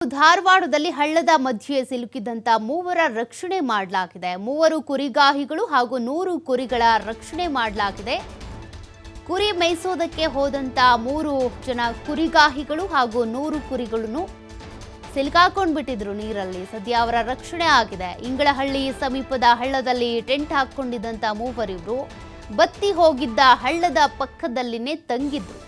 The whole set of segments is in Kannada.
ಧಾರವಾಡದಲ್ಲಿ ಹಳ್ಳದ ಮಧ್ಯೆ ಸಿಲುಕಿದಂತ ಮೂವರ ರಕ್ಷಣೆ ಮಾಡಲಾಗಿದೆ. ಮೂವರು ಕುರಿಗಾಹಿಗಳು ಹಾಗೂ 100 ಕುರಿಗಳ ರಕ್ಷಣೆ ಮಾಡಲಾಗಿದೆ. ಕುರಿ ಮೇಯಿಸೋದಕ್ಕೆ ಹೋದಂತ 3 ಜನ ಕುರಿಗಾಹಿಗಳು ಹಾಗೂ 100 ಕುರಿಗಳನ್ನು ಸಿಲುಕಾಕೊಂಡು ಬಿಟ್ಟಿದ್ರು ನೀರಲ್ಲಿ. ಸದ್ಯ ಅವರ ರಕ್ಷಣೆ ಆಗಿದೆ. ಇಂಗಳಹಳ್ಳಿ ಸಮೀಪದ ಹಳ್ಳದಲ್ಲಿ ಟೆಂಟ್ ಹಾಕೊಂಡಿದ್ದಂತ ಮೂವರಿವರು ಬತ್ತಿ ಹೋಗಿದ್ದ ಹಳ್ಳದ ಪಕ್ಕದಲ್ಲಿನೇ ತಂಗಿದ್ರು.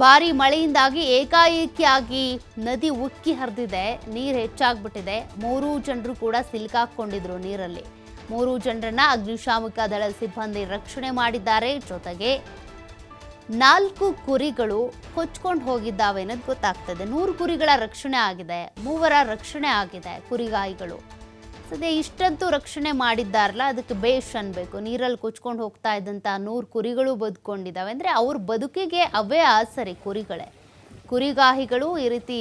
ಭಾರಿ ಮಳೆಯಿಂದಾಗಿ ಏಕಾಏಕಿಯಾಗಿ ನದಿ ಉಕ್ಕಿ ಹರಿದಿದೆ, ನೀರು ಹೆಚ್ಚಾಗ್ಬಿಟ್ಟಿದೆ. 3 ಜನರು ಕೂಡ ಸಿಲುಕಾಕೊಂಡಿದ್ರು ನೀರಲ್ಲಿ. 3 ಜನರನ್ನ ಅಗ್ನಿಶಾಮಕ ದಳ ಸಿಬ್ಬಂದಿ ರಕ್ಷಣೆ ಮಾಡಿದ್ದಾರೆ. ಜೊತೆಗೆ 4 ಕುರಿಗಳು ಕೊಚ್ಕೊಂಡು ಹೋಗಿದ್ದಾವೆ ಅನ್ನೋದು ಗೊತ್ತಾಗ್ತದೆ. 100 ಕುರಿಗಳ ರಕ್ಷಣೆ ಆಗಿದೆ, 3 ರಕ್ಷಣೆ ಆಗಿದೆ ಕುರಿಗಾಯಿಗಳು. ಸದ್ಯ ಇಷ್ಟಂತೂ ರಕ್ಷಣೆ ಮಾಡಿದ್ದಾರಲ್ಲ, ಅದಕ್ಕೆ ಬೇಷ್ ಅನ್ಬೇಕು. ನೀರಲ್ಲಿ ಕೊಚ್ಕೊಂಡು ಹೋಗ್ತಾ ಇದ್ದಂಥ 100 ಕುರಿಗಳು ಬದುಕೊಂಡಿದ್ದಾವೆ ಅಂದರೆ ಅವ್ರ ಬದುಕಿಗೆ ಅವೇ ಆಸರೆ ಕುರಿಗಳೇ. ಕುರಿಗಾಹಿಗಳು ಈ ರೀತಿ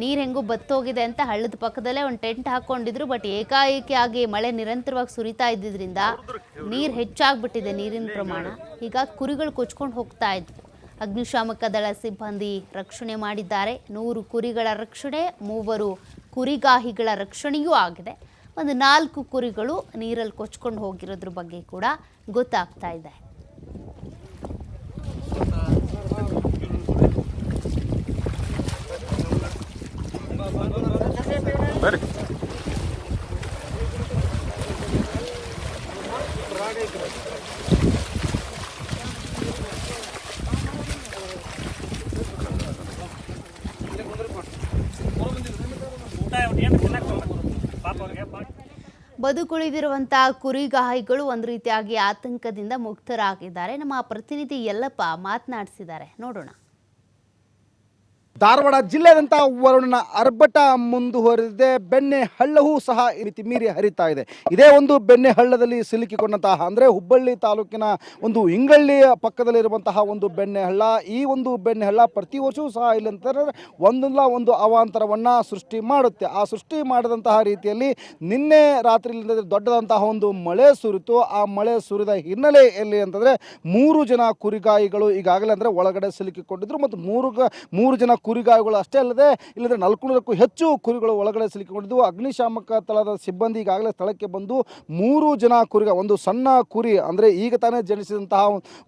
ನೀರು ಹೆಂಗೂ ಬತ್ತೋಗಿದೆ ಅಂತ ಹಳ್ಳದ ಪಕ್ಕದಲ್ಲೇ ಒಂದು ಟೆಂಟ್ ಹಾಕ್ಕೊಂಡಿದ್ರು. ಬಟ್ ಏಕಾಏಕಿಯಾಗಿ ಮಳೆ ನಿರಂತರವಾಗಿ ಸುರಿತಾ ಇದ್ದಿದ್ದರಿಂದ ನೀರು ಹೆಚ್ಚಾಗ್ಬಿಟ್ಟಿದೆ, ನೀರಿನ ಪ್ರಮಾಣ. ಹೀಗಾಗಿ ಕುರಿಗಳು ಕೊಚ್ಕೊಂಡು ಹೋಗ್ತಾ ಇದ್ವು. ಅಗ್ನಿಶಾಮಕ ದಳ ಸಿಬ್ಬಂದಿ ರಕ್ಷಣೆ ಮಾಡಿದ್ದಾರೆ. 100 ಕುರಿಗಳ ರಕ್ಷಣೆ, 3 ಕುರಿಗಾಹಿಗಳ ರಕ್ಷಣೆಯೂ ಆಗಿದೆ. ಒಂದು 4 ಕುರಿಗಳು ನೀರಲ್ಲಿ ಕೊಚ್ಕೊಂಡು ಹೋಗಿರೋದ್ರ ಬಗ್ಗೆ ಕೂಡ ಗೊತ್ತಾಗ್ತಾ ಇದೆ. ಬದುಕುಳಿದಿರುವಂತಹ ಕುರಿಗಾಹಿಗಳು ಒಂದು ರೀತಿಯಾಗಿ ಆತಂಕದಿಂದ ಮುಕ್ತರಾಗಿದ್ದಾರೆ. ನಮ್ಮ ಪ್ರತಿನಿಧಿ ಯಲ್ಲಪ್ಪ ಮಾತನಾಡಿಸಿದ್ದಾರೆ, ನೋಡೋಣ. ಧಾರವಾಡ ಜಿಲ್ಲೆಯಾದಂಥ ವರುಣನ ಅರ್ಭಟ ಮುಂದುವರೆದಿದೆ. ಬೆಣ್ಣೆ ಹಳ್ಳವೂ ಸಹ ಮಿತಿ ಮೀರಿ ಹರಿತಾ ಇದೆ. ಇದೇ ಒಂದು ಬೆಣ್ಣೆ ಹಳ್ಳದಲ್ಲಿ ಸಿಲುಕಿಕೊಂಡಂತಹ ಅಂದರೆ ಹುಬ್ಬಳ್ಳಿ ತಾಲೂಕಿನ ಒಂದು ಇಂಗಳ್ಳಿಯ ಪಕ್ಕದಲ್ಲಿರುವಂತಹ ಒಂದು ಬೆಣ್ಣೆ ಹಳ್ಳ. ಈ ಒಂದು ಬೆಣ್ಣೆ ಹಳ್ಳ ಪ್ರತಿ ವರ್ಷವೂ ಸಹ ಇಲ್ಲಿ ಅಂತಂದರೆ ಒಂದಲ್ಲ ಒಂದು ಅವಾಂತರವನ್ನು ಸೃಷ್ಟಿ ಮಾಡುತ್ತೆ. ಆ ಸೃಷ್ಟಿ ಮಾಡಿದಂತಹ ರೀತಿಯಲ್ಲಿ ನಿನ್ನೆ ರಾತ್ರಿಯಿಂದ ದೊಡ್ಡದಂತಹ ಒಂದು ಮಳೆ ಸುರಿತು. ಆ ಮಳೆ ಸುರಿದ ಹಿನ್ನೆಲೆಯಲ್ಲಿ ಅಂತಂದರೆ 3 ಜನ ಕುರಿಗಾಯಿಗಳು ಈಗಾಗಲೇ ಅಂದರೆ ಒಳಗಡೆ ಸಿಲುಕಿಕೊಂಡಿದ್ರು. ಮತ್ತು 3 ಜನ ಕುರಿಗಾಯಿಗಳು ಅಷ್ಟೇ ಅಲ್ಲದೆ ಇಲ್ಲಂದರೆ 400ಕ್ಕೂ ಹೆಚ್ಚು ಕುರಿಗಳು ಒಳಗಡೆ ಸಿಲುಕಿಕೊಂಡಿದ್ದವು. ಅಗ್ನಿಶಾಮಕ ದಳದ ಸಿಬ್ಬಂದಿ ಈಗಾಗಲೇ ಸ್ಥಳಕ್ಕೆ ಬಂದು 3 ಜನ ಒಂದು ಸಣ್ಣ ಕುರಿ ಅಂದರೆ ಈಗ ತಾನೇ ಜನಿಸಿದಂತಹ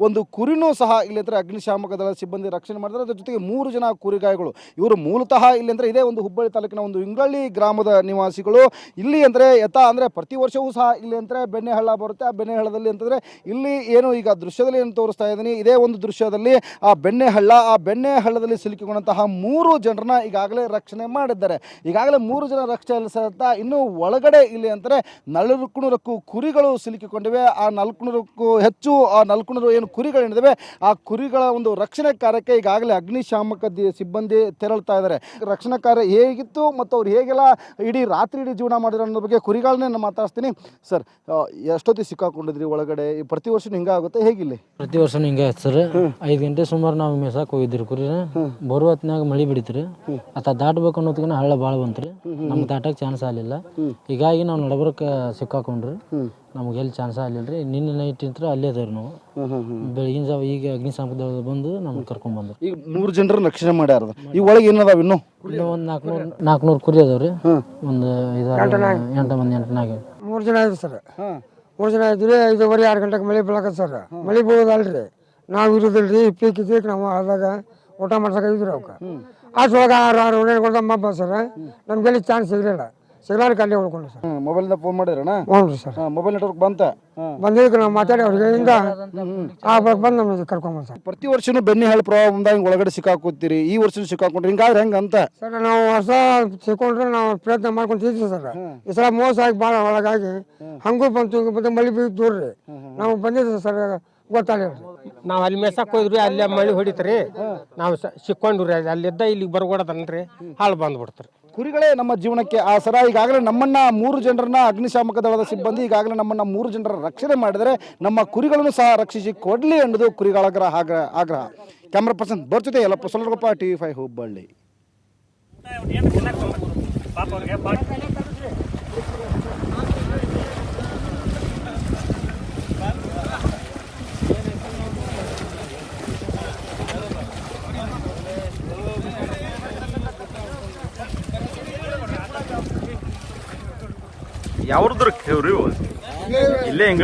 ಒಂದು ಕುರಿನೂ ಸಹ ಇಲ್ಲಿ ಅಂದರೆ ಅಗ್ನಿಶಾಮಕ ದಳದ ಸಿಬ್ಬಂದಿ ರಕ್ಷಣೆ ಮಾಡಿದ್ದಾರೆ. ಅದರ ಜೊತೆಗೆ 3 ಜನ ಕುರಿಗಾಯಿಗಳು ಇವರು ಮೂಲತಃ ಇಲ್ಲಿ ಅಂದರೆ ಇದೇ ಒಂದು ಹುಬ್ಬಳ್ಳಿ ತಾಲೂಕಿನ ಒಂದು ಇಂಗಳ್ಳಿ ಗ್ರಾಮದ ನಿವಾಸಿಗಳು. ಇಲ್ಲಿ ಅಂದರೆ ಅಂದರೆ ಪ್ರತಿ ವರ್ಷವೂ ಸಹ ಇಲ್ಲಿ ಅಂದರೆ ಬೆಣ್ಣೆ ಹಳ್ಳ ಬರುತ್ತೆ. ಆ ಬೆಣ್ಣೆ ಹಳ್ಳದಲ್ಲಿ ಅಂತಂದರೆ ಇಲ್ಲಿ ಏನು ಈಗ ದೃಶ್ಯದಲ್ಲಿ ಏನು ತೋರಿಸ್ತಾ ಇದ್ದೀನಿ, ಇದೇ ಒಂದು ದೃಶ್ಯದಲ್ಲಿ ಆ ಬೆಣ್ಣೆ ಹಳ್ಳದಲ್ಲಿ ಸಿಲುಕಿಕೊಂಡಂತಹ 3 ಜನರನ್ನ ಈಗಾಗಲೇ ರಕ್ಷಣೆ ಮಾಡಿದ್ದಾರೆ. ಈಗಾಗಲೇ 3 ಜನ ರಕ್ಷಣೆ ಸಹಿತ ಇನ್ನೂ ಒಳಗಡೆ ಇಲ್ಲಿ ಅಂದರೆ 400ಕ್ಕೂ ಕುರಿಗಳು ಸಿಲುಕಿಕೊಂಡಿವೆ. ಆ 400ಕ್ಕೂ ಹೆಚ್ಚು 400 ಏನು ಕುರಿಗಳೇನಿದ್ದಾವೆ ಆ ಕುರಿಗಳ ಒಂದು ರಕ್ಷಣೆ ಕಾರ್ಯಕ್ಕೆ ಈಗಾಗಲೇ ಅಗ್ನಿಶಾಮಕ ಸಿಬ್ಬಂದಿ ತೆರಳ್ತಾ ಇದ್ದಾರೆ. ರಕ್ಷಣಾ ಕಾರ್ಯ ಹೇಗಿತ್ತು ಮತ್ತು ಅವ್ರು ಹೇಗೆಲ್ಲ ಇಡೀ ಜೀವನ ಮಾಡಿರೋ ಅನ್ನೋ ಬಗ್ಗೆ ಕುರಿಗಳನ್ನೇ ನಾನು ಮಾತಾಡ್ತೀನಿ. ಸರ್, ಎಷ್ಟೊತ್ತಿಗೆ ಸಿಕ್ಕಾಕೊಂಡಿದ್ರಿ ಒಳಗಡೆ? ಪ್ರತಿ ವರ್ಷ ಹಿಂಗಾಗುತ್ತೆ ಹೇಗಿಲ್ಲ? ಪ್ರತಿ ವರ್ಷ ಹಿಂಗೆ ಸರ್. 5 ಗಂಟೆ ಸುಮಾರು ನಾವು ಮೆಸಾಕ್ ಹೋಗಿದ್ರಿ ಕುರಿನ. ಬರುವ ಹೊತ್ತಿನಾಗ ಮಳೆ ಬಿಡಿತ್ರಿ. ಆತ ದಾಟಬೇಕು ಅನ್ನೋದಕ್ಕಿಂತ ಹಳ್ಳ ಭಾಳ ಬಂತ್ರಿ. ನಮ್ಗೆ ದಾಟಕ್ಕೆ ಚಾನ್ಸ್ ಆಗಲಿಲ್ಲ. ಹೀಗಾಗಿ ನಾವು ನಡಬರ್ಕ ಸಿಕ್ಕಾಕೊಂಡ್ರಿ. ನಮ್ಗೆ ಎಲ್ಲಿ ಚಾನ್ಸ್ ಆಗಲಿಲ್ಲ. ನಿನ್ನೆ ನೈಟ್ ಇಂತ್ರ ಅಲ್ಲೇ ಅದಾವ್ರಿ ನಾವು. ಬೆಳಗಿನ ಜಾವ ಈಗ ಅಗ್ನಿಶಾಮಕ ದಳ ಬಂದು ನಮ್ಗೆ ಕರ್ಕೊಂಡ್ ಬಂದ್ರು. ಈಗ 3 ಜನರ ರಕ್ಷಣೆ ಮಾಡ್ಯಾರ. ಈ ಒಳಗೆ ಏನದಾವ ಇನ್ನೂ ಒಂದು 400 ಕುರಿ ಅದಾವ್ರಿ. ಒಂದು 8 ಮಂದಿ 3 ಜನ ಇದ್ರಿ ಸರ್. 3 ಜನ ಇದ್ರಿ. 5:15 6 ಗಂಟೆಗೆ ಮಳೆ ಬೀಳಕತ್ತ ಸರ್. ಮಳೆ ಬೀಳೋದಲ್ರಿ, ನಾವು ಇರೋದಿಲ್ರಿ. ಇಪ್ಪಕ್ಕೆ ನಾವು ಆದಾಗ ಊಟ ಮಾಡ್ಸಕ್ಕಿದ್ರಿ ಅವಕ್ಕೆ. ಅಷ್ಟೊಳಗೆ 6 ಮಬ್ಬ ಸರ್. ನಮ್ಗೆಲ್ಲಿ ಚಾನ್ಸ್ ಸಿಗಲಿಲ್ಲ. ಅಲ್ಲೇ ಉಳ್ಕೊಂಡು ಸರ್. ಮೊಬೈಲ್ನ ಫೋನ್ ಮಾಡಿದ್ರಣ್ಣ? ಹ್ಞೂ ರೀ ಸರ್. ಮೊಬೈಲ್ ನೆಟ್ವರ್ಕ್ ಬಂದಿದ್ದಕ್ಕೆ ನಾವು ಮಾತಾಡಿ ಅವ್ರಿಗೆ ಬಂದು ನಮಗೆ ಕರ್ಕೊಂಬಂದು ಸರ್. ಪ್ರತಿ ವರ್ಷನೂ ಬೆಣ್ಣೆ ಹಳ್ಳ ಪ್ರವಾಹ ಬಂದಾಗ ಒಳಗಡೆ ಸಿಕ್ಕಾಕೋತೀರಿ. ಈ ವರ್ಷ ಸಿಕ್ಕಾಕೊಂಡ್ರಿ, ಹಿಂಗಾದ್ರೆ ಹೆಂಗೆ ಅಂತ ಸರ್? ನಾವು ವರ್ಷ ಸಿಕ್ಕೊಂಡ್ರೆ ನಾವು ಪ್ರಯತ್ನ ಮಾಡ್ಕೊಂತಿದ್ವಿ ಸರ್. ಈ ಸಲ ಮೋಸ ಆಗಿ ಭಾಳ ಒಳಗಾಗಿ ಹಂಗೂ ಬಂತು. ಮಳೆ ಬೀದ್ ದೂರ ರೀ ನಾವು ಬಂದಿದ್ವಿ ಸರ್. ಗೊತ್ತಾಗಲಿ. ನಾವು ಅಲ್ಲಿ ಮೆಸಕ್ ಹೋದ್ರಿ, ಅಲ್ಲೇ ಮಳೆ ಹೊಡಿತ್ರಿ. ನಾವು ಸಿಕ್ಕೊಂಡ್ರಿ. ಅಲ್ಲಿದ್ದ ಇಲ್ಲಿಗೆ ಬರ್ಗೊಡದನ್ರಿ ಹಾಳು ಬಂದ್ಬಿಡ್ತಾರೆ. ಕುರಿಗಳೇ ನಮ್ಮ ಜೀವನಕ್ಕೆ ಆಸರ. ಈಗಾಗಲೇ ನಮ್ಮನ್ನ 3 ಜನರನ್ನ ಅಗ್ನಿಶಾಮಕ ದಳದ ಸಿಬ್ಬಂದಿ ಈಗಾಗಲೇ ನಮ್ಮನ್ನ 3 ಜನರ ರಕ್ಷಣೆ ಮಾಡಿದರೆ ನಮ್ಮ ಕುರಿಗಳನ್ನು ಸಹ ರಕ್ಷಿಸಿ ಕೊಡ್ಲಿ ಅನ್ನೋದು ಕುರಿಗಳ ಆಗ್ರಹ. ಕ್ಯಾಮ್ರಾ ಪರ್ಸನ್ ಜೊತೆ ಯಲ್ಲಪ್ಪ ಸೊಲರಗೊಪ್ಪ, TV5 ಹುಬ್ಬಳ್ಳಿ. ಯಾವ್ದ್ರ ಇಲ್ಲೇ ಹಿಂಗ